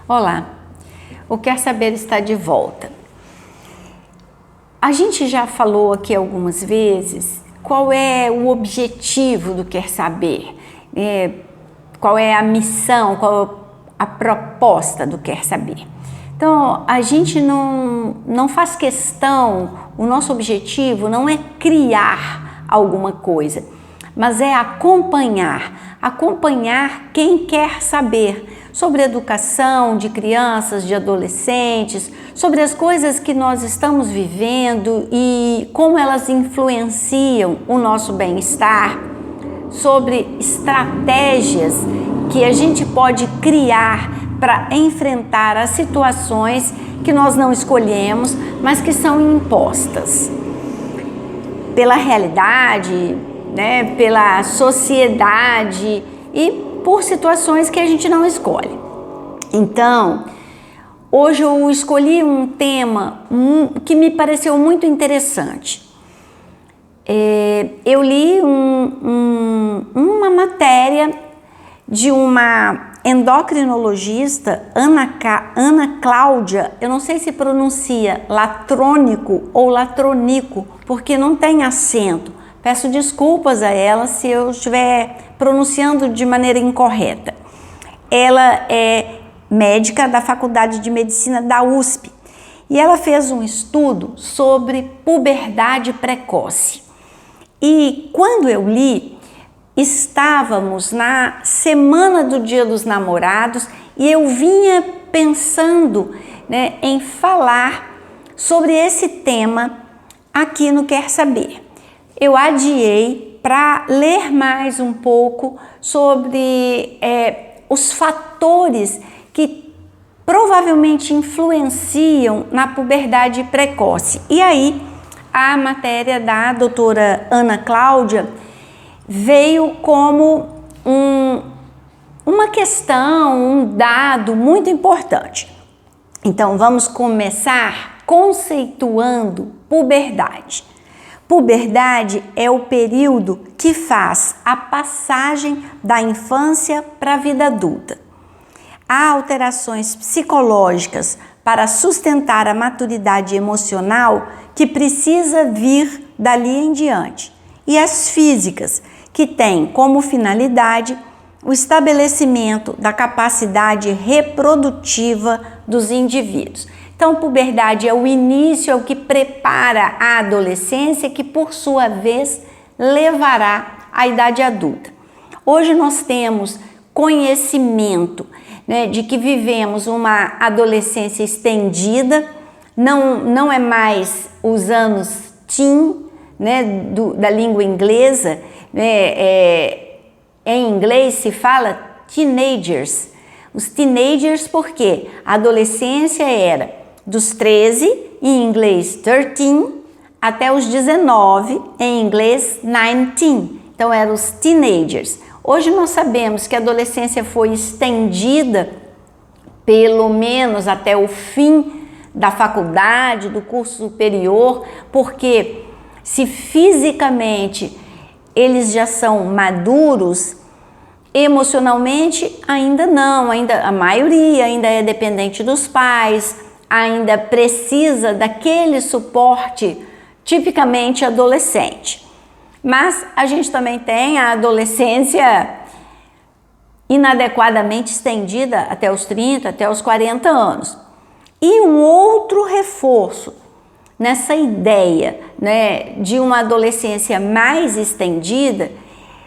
Olá, o Quer Saber está de volta. A gente já falou aqui algumas vezes qual é o objetivo do Quer Saber, qual é a missão, qual a proposta do Quer Saber. Então, a gente não faz questão, o nosso objetivo não é criar alguma coisa, mas é acompanhar quem quer saber sobre educação de crianças, de adolescentes, sobre as coisas que nós estamos vivendo e como elas influenciam o nosso bem-estar, sobre estratégias que a gente pode criar para enfrentar as situações que nós não escolhemos, mas que são impostas pela realidade, pela sociedade e por situações que a gente não escolhe. Então, hoje eu escolhi um tema que me pareceu muito interessante. Eu li uma matéria de uma endocrinologista, Ana Cláudia, eu não sei se pronuncia latrônico ou latronico, porque não tem acento. Peço desculpas a ela se eu estiver pronunciando de maneira incorreta. Ela é médica da Faculdade de Medicina da USP e ela fez um estudo sobre puberdade precoce. E quando eu li, estávamos na semana do Dia dos Namorados e eu vinha pensando em falar sobre esse tema aqui no Quer Saber. Eu adiei para ler mais um pouco sobre os fatores que provavelmente influenciam na puberdade precoce. E aí, a matéria da doutora Ana Cláudia veio como uma questão, um dado muito importante. Então, vamos começar conceituando puberdade. Puberdade é o período que faz a passagem da infância para a vida adulta. Há alterações psicológicas para sustentar a maturidade emocional que precisa vir dali em diante, e as físicas, que têm como finalidade o estabelecimento da capacidade reprodutiva dos indivíduos. Então, puberdade é o início, é o que prepara a adolescência, que por sua vez levará à idade adulta. Hoje nós temos conhecimento de que vivemos uma adolescência estendida, não é mais os anos teen, da língua inglesa, em inglês se fala teenagers. Os teenagers, porque a adolescência era dos 13, em inglês 13, até os 19, em inglês 19. Então, eram os teenagers. Hoje nós sabemos que a adolescência foi estendida pelo menos até o fim da faculdade, do curso superior, porque se fisicamente eles já são maduros, emocionalmente ainda não, a maioria ainda é dependente dos pais, ainda precisa daquele suporte tipicamente adolescente. Mas a gente também tem a adolescência inadequadamente estendida até os 30, até os 40 anos. E um outro reforço nessa ideia de uma adolescência mais estendida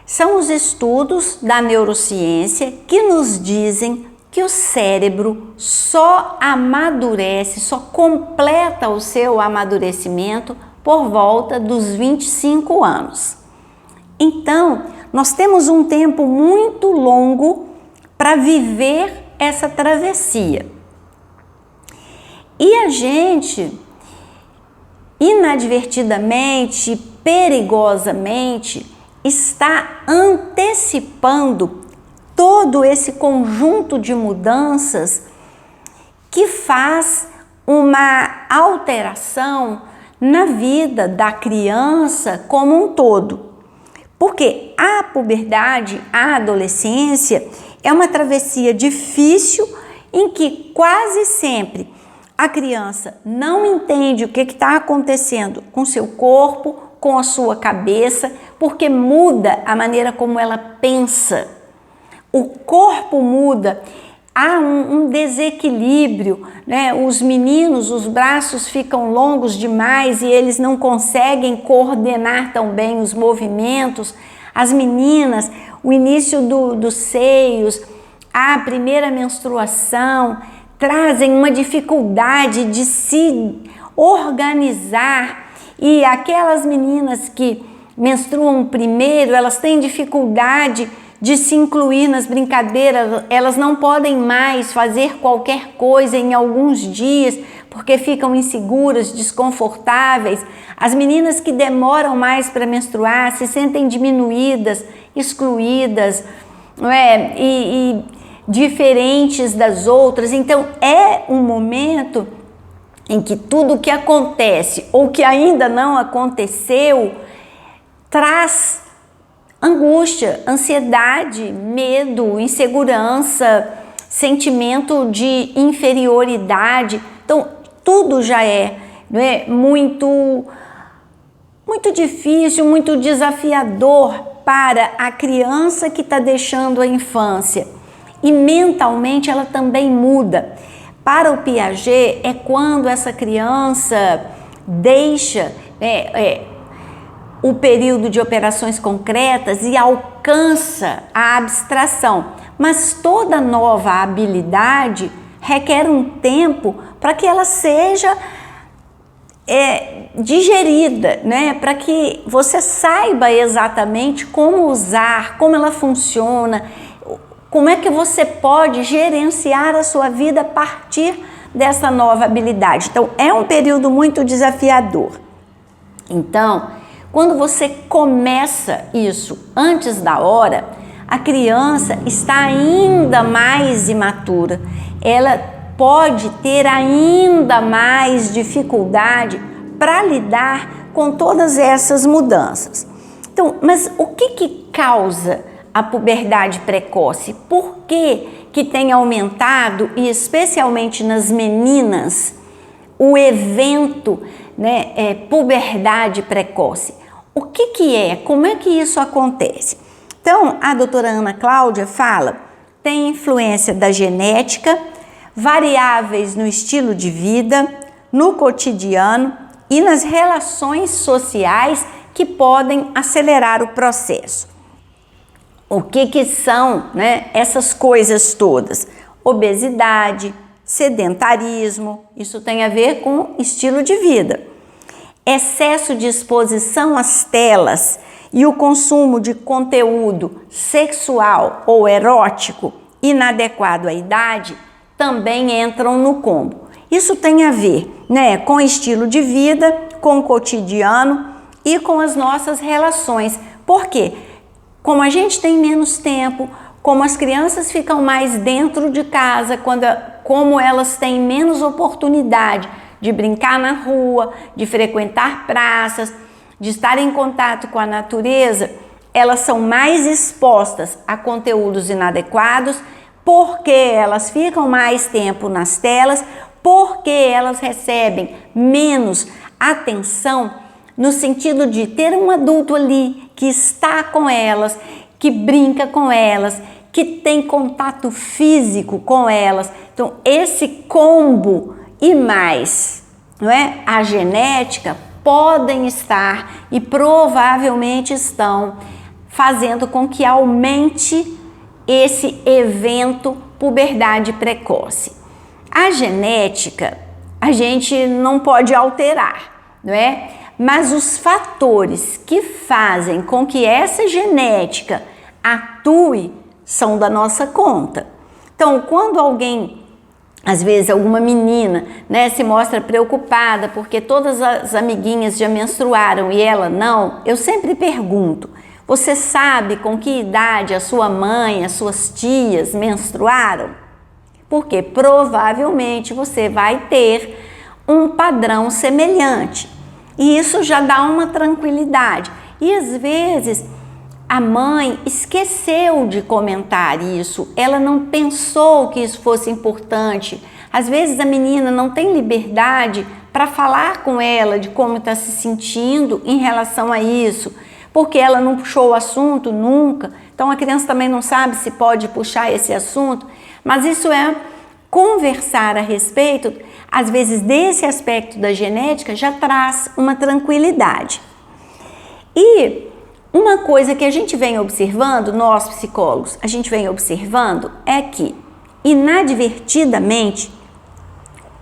são os estudos da neurociência que nos dizem que o cérebro só amadurece, só completa o seu amadurecimento por volta dos 25 anos. Então, nós temos um tempo muito longo para viver essa travessia. E a gente, inadvertidamente, perigosamente, está antecipando todo esse conjunto de mudanças que faz uma alteração na vida da criança como um todo. Porque a puberdade, a adolescência, é uma travessia difícil em que quase sempre a criança não entende o que está acontecendo com seu corpo, com a sua cabeça, porque muda a maneira como ela pensa. O corpo muda, há um desequilíbrio, né? Os meninos, os braços ficam longos demais e eles não conseguem coordenar tão bem os movimentos. As meninas, o início dos seios, a primeira menstruação, trazem uma dificuldade de se organizar, e aquelas meninas que menstruam primeiro, elas têm dificuldade de se incluir nas brincadeiras, elas não podem mais fazer qualquer coisa em alguns dias, porque ficam inseguras, desconfortáveis. As meninas que demoram mais para menstruar se sentem diminuídas, excluídas, não é? E diferentes das outras. Então é um momento em que tudo o que acontece ou que ainda não aconteceu traz angústia, ansiedade, medo, insegurança, sentimento de inferioridade. Então tudo já é, não é, muito difícil, muito desafiador para a criança que está deixando a infância. E mentalmente ela também muda. Para o Piaget, é quando essa criança deixa o período de operações concretas e alcança a abstração. Mas toda nova habilidade requer um tempo para que ela seja digerida, né? Para que você saiba exatamente como usar, como ela funciona, como é que você pode gerenciar a sua vida a partir dessa nova habilidade. Então, é um período muito desafiador. Então, quando você começa isso antes da hora, a criança está ainda mais imatura. Ela pode ter ainda mais dificuldade para lidar com todas essas mudanças. Então, mas o que causa a puberdade precoce? Por que tem aumentado, e especialmente nas meninas, o evento, né, puberdade precoce? O que é? Como é que isso acontece? Então, a doutora Ana Cláudia fala, tem influência da genética, variáveis no estilo de vida, no cotidiano e nas relações sociais que podem acelerar o processo. O que são, né, essas coisas todas? Obesidade, sedentarismo, isso tem a ver com estilo de vida. Excesso de exposição às telas e o consumo de conteúdo sexual ou erótico inadequado à idade também entram no combo. Isso tem a ver, né, com estilo de vida, com o cotidiano e com as nossas relações. Por quê? Como a gente tem menos tempo, como as crianças ficam mais dentro de casa, como elas têm menos oportunidade de brincar na rua, de frequentar praças, de estar em contato com a natureza, elas são mais expostas a conteúdos inadequados, porque elas ficam mais tempo nas telas, porque elas recebem menos atenção, no sentido de ter um adulto ali que está com elas, que brinca com elas, que tem contato físico com elas. Então, esse combo e mais, não é? A genética podem estar e provavelmente estão fazendo com que aumente esse evento puberdade precoce. A genética a gente não pode alterar, não é? Mas os fatores que fazem com que essa genética atue são da nossa conta. Então, quando alguém, às vezes alguma menina, né, se mostra preocupada porque todas as amiguinhas já menstruaram e ela não, eu sempre pergunto, você sabe com que idade a sua mãe, as suas tias menstruaram? Porque provavelmente você vai ter um padrão semelhante. E isso já dá uma tranquilidade. E às vezes a mãe esqueceu de comentar isso, ela não pensou que isso fosse importante. Às vezes a menina não tem liberdade para falar com ela de como está se sentindo em relação a isso, porque ela não puxou o assunto nunca, então a criança também não sabe se pode puxar esse assunto, mas isso é conversar a respeito, às vezes desse aspecto da genética já traz uma tranquilidade. E uma coisa que a gente vem observando, nós psicólogos, a gente vem observando é que inadvertidamente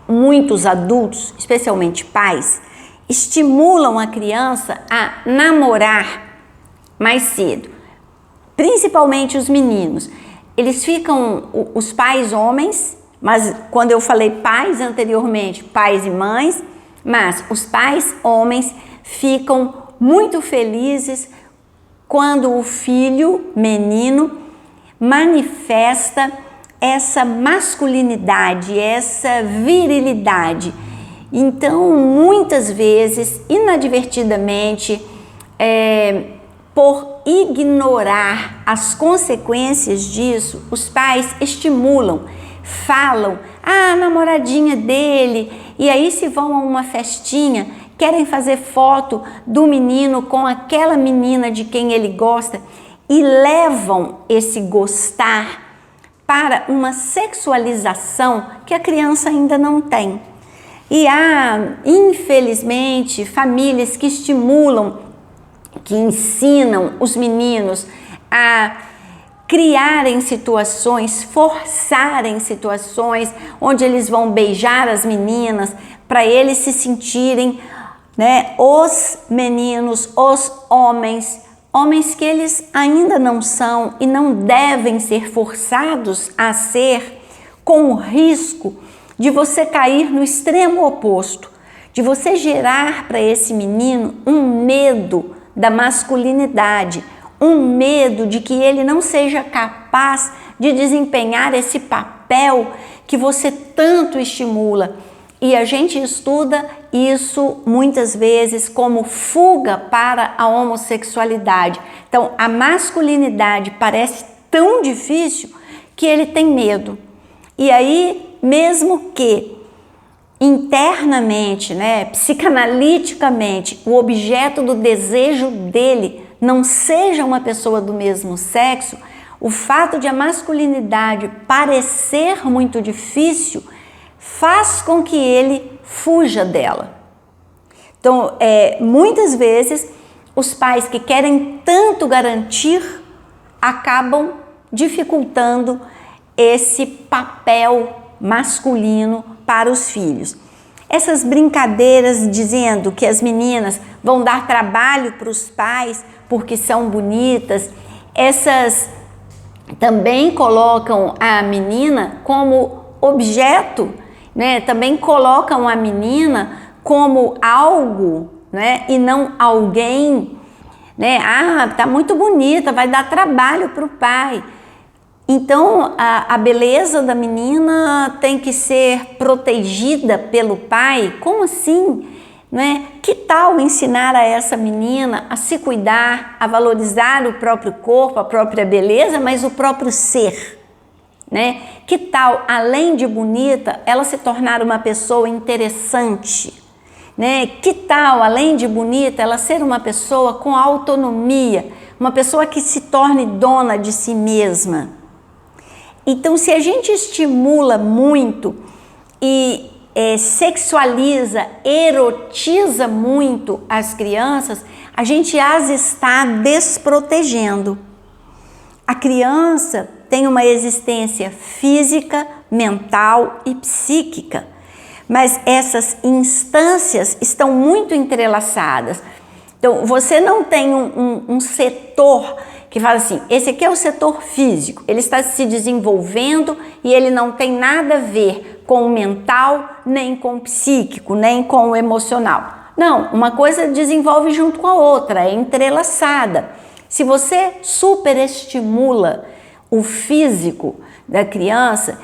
muitos adultos, especialmente pais, estimulam a criança a namorar mais cedo, principalmente os meninos. Eles ficam, os pais homens, mas quando eu falei pais anteriormente, pais e mães, mas os pais homens ficam muito felizes quando o filho, menino, manifesta essa masculinidade, essa virilidade. Então, muitas vezes, inadvertidamente, por ignorar as consequências disso, os pais estimulam, falam, a namoradinha dele, e aí se vão a uma festinha, querem fazer foto do menino com aquela menina de quem ele gosta e levam esse gostar para uma sexualização que a criança ainda não tem. E há, infelizmente, famílias que estimulam, que ensinam os meninos a criarem situações, forçarem situações onde eles vão beijar as meninas para eles se sentirem, os meninos, os homens que eles ainda não são e não devem ser forçados a ser, com o risco de você cair no extremo oposto, de você gerar para esse menino um medo da masculinidade, um medo de que ele não seja capaz de desempenhar esse papel que você tanto estimula. E a gente estuda isso muitas vezes como fuga para a homossexualidade. Então, a masculinidade parece tão difícil que ele tem medo. E aí, mesmo que internamente, psicanaliticamente, o objeto do desejo dele não seja uma pessoa do mesmo sexo, o fato de a masculinidade parecer muito difícil faz com que ele fuja dela. Então, muitas vezes, os pais que querem tanto garantir acabam dificultando esse papel masculino para os filhos. Essas brincadeiras dizendo que as meninas vão dar trabalho para os pais porque são bonitas, essas também colocam a menina como objeto, também colocam a menina como algo, e não alguém, tá muito bonita, vai dar trabalho para o pai. Então, a beleza da menina tem que ser protegida pelo pai? Como assim? Que tal ensinar a essa menina a se cuidar, a valorizar o próprio corpo, a própria beleza, mas o próprio ser? Que tal, além de bonita, ela se tornar uma pessoa interessante? Que tal, além de bonita, ela ser uma pessoa com autonomia, uma pessoa que se torne dona de si mesma? Então, se a gente estimula muito e sexualiza, erotiza muito as crianças, a gente as está desprotegendo. A criança tem uma existência física, mental e psíquica, mas essas instâncias estão muito entrelaçadas. Então, você não tem um setor que fala assim, esse aqui é o setor físico, ele está se desenvolvendo e ele não tem nada a ver com o mental, nem com o psíquico, nem com o emocional. Não, uma coisa desenvolve junto com a outra, é entrelaçada. Se você superestimula o físico da criança,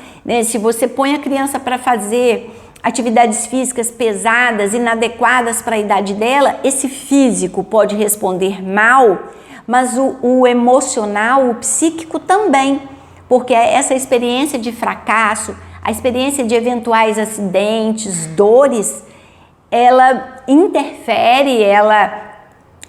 se você põe a criança para fazer atividades físicas pesadas, inadequadas para a idade dela, esse físico pode responder mal, mas o emocional, o psíquico também, porque essa experiência de fracasso, a experiência de eventuais acidentes, dores, ela interfere, ela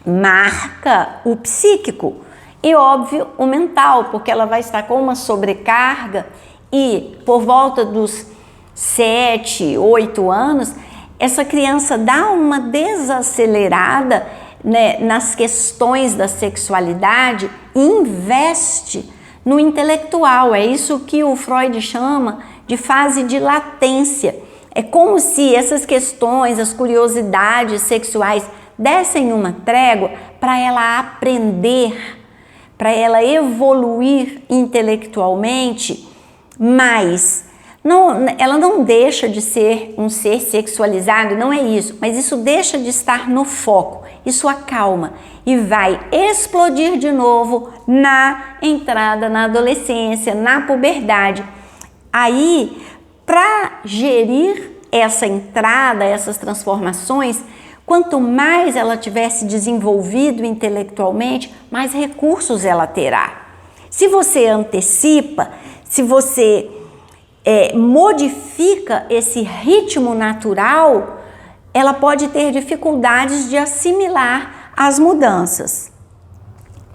marca o psíquico e, óbvio, o mental, porque ela vai estar com uma sobrecarga e por volta dos 7, 8 anos, essa criança dá uma desacelerada, né, nas questões da sexualidade e investe no intelectual. É isso que o Freud chama de fase de latência. É como se essas questões, as curiosidades sexuais dessem uma trégua para ela aprender, para ela evoluir intelectualmente, mas ela não deixa de ser um ser sexualizado, não é isso, mas isso deixa de estar no foco, isso acalma e vai explodir de novo na entrada na adolescência, na puberdade. Aí, para gerir essa entrada, essas transformações, quanto mais ela tiver se desenvolvido intelectualmente, mais recursos ela terá. Se você antecipa, se você modifica esse ritmo natural, ela pode ter dificuldades de assimilar as mudanças.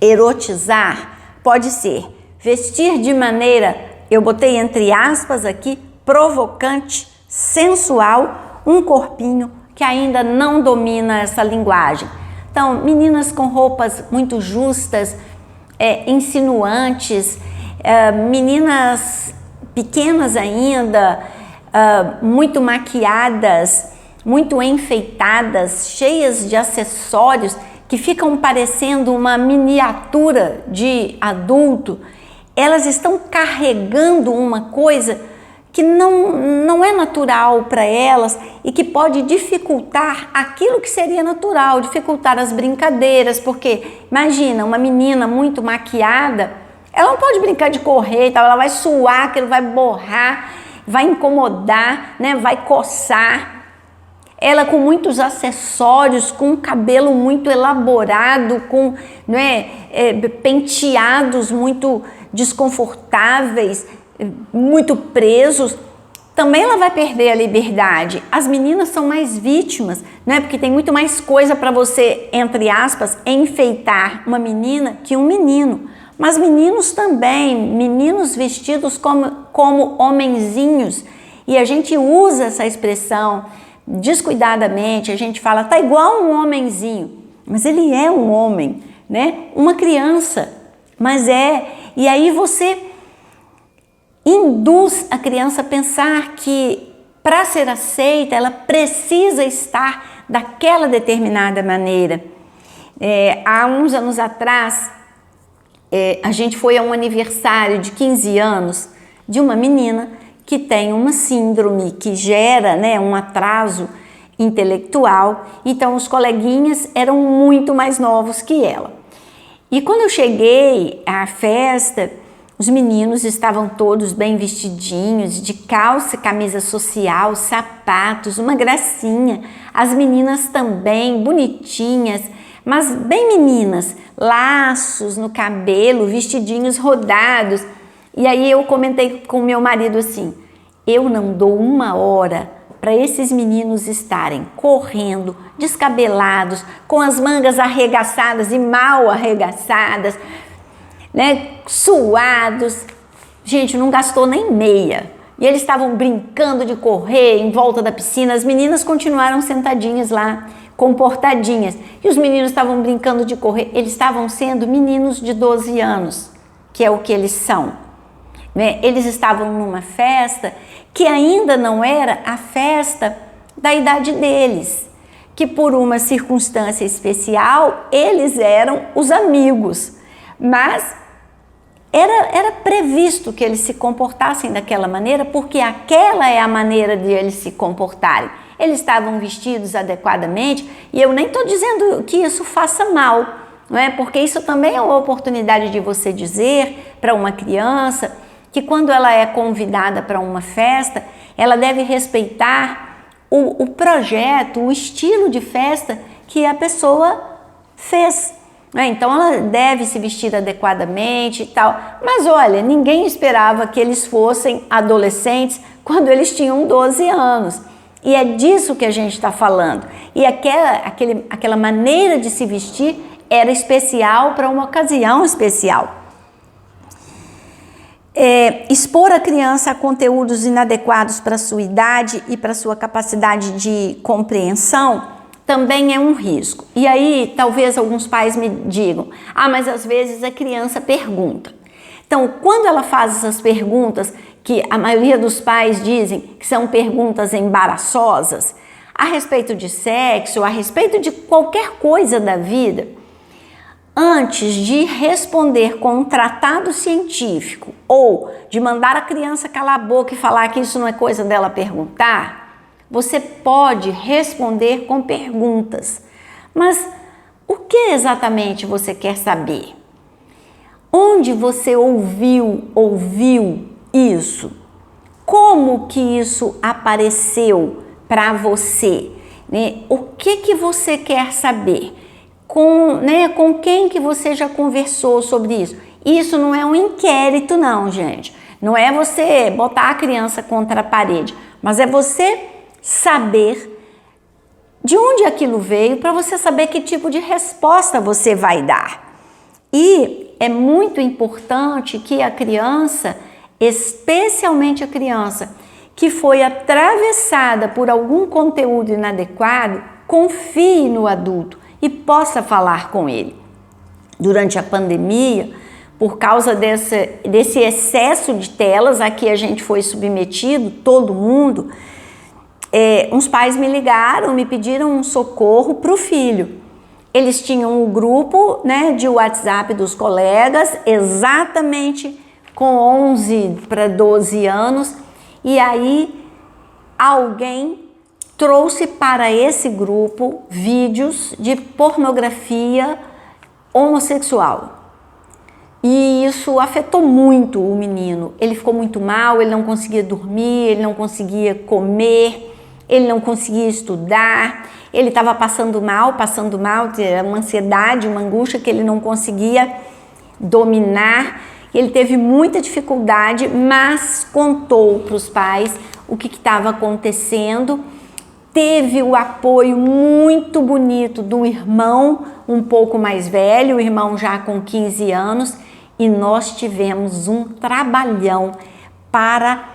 Erotizar pode ser vestir de maneira, eu botei entre aspas aqui, provocante, sensual, um corpinho que ainda não domina essa linguagem. Então, meninas com roupas muito justas, insinuantes, meninas pequenas ainda, muito maquiadas, muito enfeitadas, cheias de acessórios que ficam parecendo uma miniatura de adulto, elas estão carregando uma coisa que não é natural para elas e que pode dificultar aquilo que seria natural, dificultar as brincadeiras, porque imagina uma menina muito maquiada, ela não pode brincar de correr, ela vai suar, aquilo vai borrar, vai incomodar, né? Vai coçar. Ela com muitos acessórios, com um cabelo muito elaborado, com penteados muito desconfortáveis, muito presos, também ela vai perder a liberdade. As meninas são mais vítimas, né? Porque tem muito mais coisa para você, entre aspas, enfeitar uma menina que um menino. Mas meninos também, meninos vestidos como homenzinhos, e a gente usa essa expressão descuidadamente, a gente fala, tá igual um homenzinho, mas ele é um homem, né? Uma criança, mas e aí você induz a criança a pensar que para ser aceita, ela precisa estar daquela determinada maneira. Há uns anos atrás, a gente foi a um aniversário de 15 anos de uma menina que tem uma síndrome que gera, né, um atraso intelectual. Então os coleguinhas eram muito mais novos que ela. E quando eu cheguei à festa, os meninos estavam todos bem vestidinhos, de calça, camisa social, sapatos, uma gracinha. As meninas também, bonitinhas, mas bem meninas, laços no cabelo, vestidinhos rodados. E aí eu comentei com meu marido assim, eu não dou uma hora para esses meninos estarem correndo, descabelados, com as mangas arregaçadas e mal arregaçadas, né, suados. Gente, não gastou nem meia. E eles estavam brincando de correr em volta da piscina. As meninas continuaram sentadinhas lá, comportadinhas. E os meninos estavam brincando de correr. Eles estavam sendo meninos de 12 anos, que é o que eles são. Né? Eles estavam numa festa que ainda não era a festa da idade deles, que por uma circunstância especial, eles eram os amigos. Mas era previsto que eles se comportassem daquela maneira, porque aquela é a maneira de eles se comportarem. Eles estavam vestidos adequadamente, e eu nem estou dizendo que isso faça mal, não é? Porque isso também é uma oportunidade de você dizer para uma criança que quando ela é convidada para uma festa, ela deve respeitar o projeto, o estilo de festa que a pessoa fez. Então ela deve se vestir adequadamente e tal. Mas olha, ninguém esperava que eles fossem adolescentes quando eles tinham 12 anos. E é disso que a gente está falando. E aquela maneira de se vestir era especial para uma ocasião especial. Expor a criança a conteúdos inadequados para sua idade e para sua capacidade de compreensão também é um risco. E aí, talvez alguns pais me digam, mas às vezes a criança pergunta. Então, quando ela faz essas perguntas, que a maioria dos pais dizem que são perguntas embaraçosas, a respeito de sexo, a respeito de qualquer coisa da vida, antes de responder com um tratado científico ou de mandar a criança calar a boca e falar que isso não é coisa dela perguntar, você pode responder com perguntas. Mas o que exatamente você quer saber? Onde você ouviu isso? Como que isso apareceu para você? O que você quer saber? Com quem que você já conversou sobre isso? Isso não é um inquérito não, gente. Não é você botar a criança contra a parede, mas é você saber de onde aquilo veio para você saber que tipo de resposta você vai dar. E é muito importante que a criança, especialmente a criança que foi atravessada por algum conteúdo inadequado, confie no adulto e possa falar com ele. Durante a pandemia, por causa desse excesso de telas a que a gente foi submetido, todo mundo, uns pais me ligaram, me pediram um socorro para o filho. Eles tinham um grupo, de WhatsApp dos colegas, exatamente com 11 para 12 anos, e aí alguém trouxe para esse grupo vídeos de pornografia homossexual. E isso afetou muito o menino. Ele ficou muito mal, ele não conseguia dormir, ele não conseguia comer, ele não conseguia estudar, ele estava passando mal, uma ansiedade, uma angústia que ele não conseguia dominar. Ele teve muita dificuldade, mas contou para os pais o que estava acontecendo. Teve o apoio muito bonito do irmão, um pouco mais velho, o irmão já com 15 anos, e nós tivemos um trabalhão para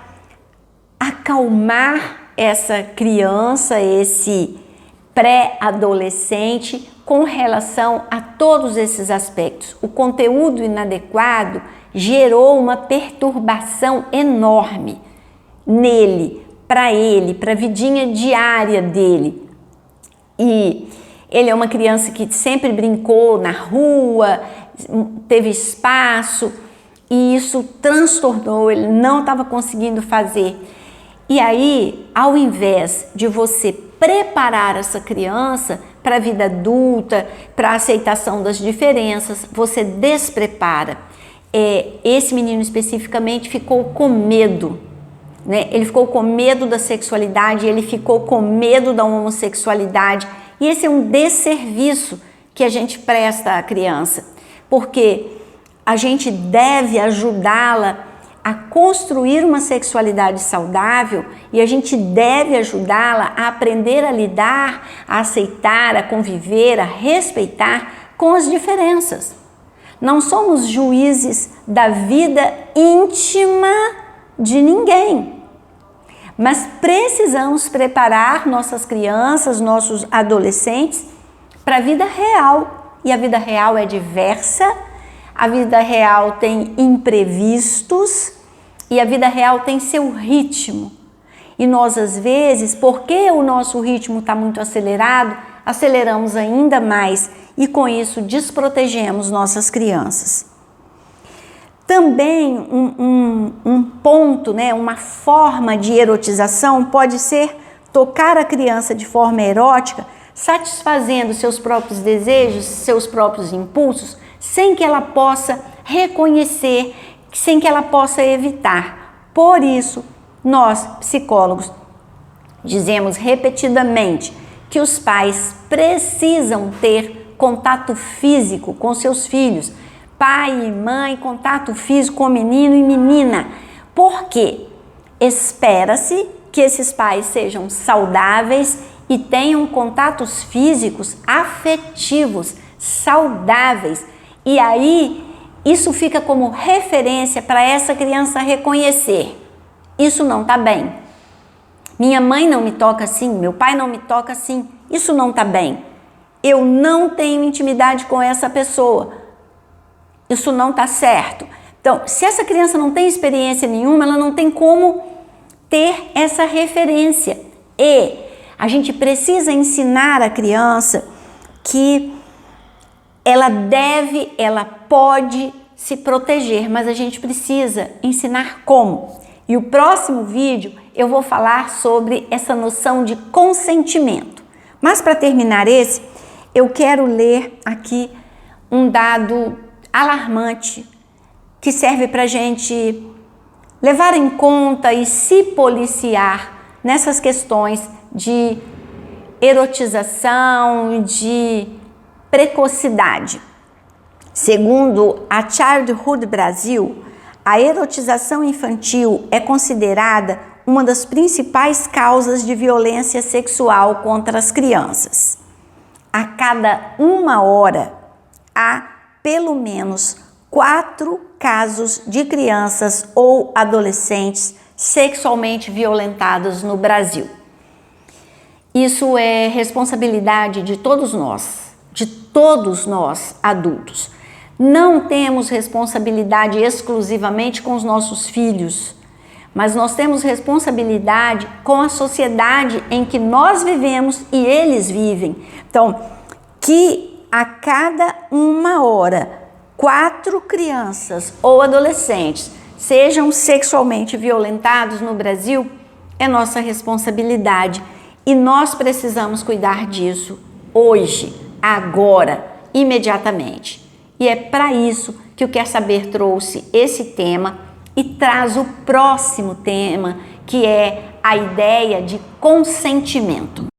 acalmar essa criança, esse pré-adolescente, com relação a todos esses aspectos. O conteúdo inadequado gerou uma perturbação enorme nele, para a vidinha diária dele. E ele é uma criança que sempre brincou na rua, teve espaço, e isso transtornou, ele não estava conseguindo fazer. E aí, ao invés de você preparar essa criança para a vida adulta, para a aceitação das diferenças, você desprepara. Esse menino especificamente ficou com medo, Ele ficou com medo da sexualidade, ele ficou com medo da homossexualidade, e esse é um desserviço que a gente presta à criança, porque a gente deve ajudá-la a construir uma sexualidade saudável e a gente deve ajudá-la a aprender a lidar, a aceitar, a conviver, a respeitar com as diferenças. Não somos juízes da vida íntima de ninguém, mas precisamos preparar nossas crianças, nossos adolescentes para a vida real. E a vida real é diversa, a vida real tem imprevistos e a vida real tem seu ritmo. E nós, às vezes, porque o nosso ritmo está muito acelerado, aceleramos ainda mais e com isso desprotegemos nossas crianças. Também um ponto, uma forma de erotização pode ser tocar a criança de forma erótica, satisfazendo seus próprios desejos, seus próprios impulsos, sem que ela possa reconhecer, sem que ela possa evitar. Por isso, nós, psicólogos, dizemos repetidamente que os pais precisam ter contato físico com seus filhos. Pai e mãe, contato físico com menino e menina. Por quê? Espera-se que esses pais sejam saudáveis e tenham contatos físicos afetivos, saudáveis. E aí, isso fica como referência para essa criança reconhecer. Isso não está bem. Minha mãe não me toca assim, meu pai não me toca assim. Isso não está bem. Eu não tenho intimidade com essa pessoa. Isso não está certo. Então, se essa criança não tem experiência nenhuma, ela não tem como ter essa referência. E a gente precisa ensinar a criança que ela pode se proteger, mas a gente precisa ensinar como. E o próximo vídeo eu vou falar sobre essa noção de consentimento. Mas para terminar esse, eu quero ler aqui um dado alarmante que serve para a gente levar em conta e se policiar nessas questões de erotização, de precocidade. Segundo a Childhood Brasil, a erotização infantil é considerada uma das principais causas de violência sexual contra as crianças. A cada 1 hora, há pelo menos 4 casos de crianças ou adolescentes sexualmente violentados no Brasil. Isso é responsabilidade de todos nós adultos. Não temos responsabilidade exclusivamente com os nossos filhos, mas nós temos responsabilidade com a sociedade em que nós vivemos e eles vivem. Então, que a cada 1 hora, 4 crianças ou adolescentes sejam sexualmente violentados no Brasil é nossa responsabilidade e nós precisamos cuidar disso hoje, agora, imediatamente. E é para isso que o Quer Saber trouxe esse tema e traz o próximo tema, que é a ideia de consentimento.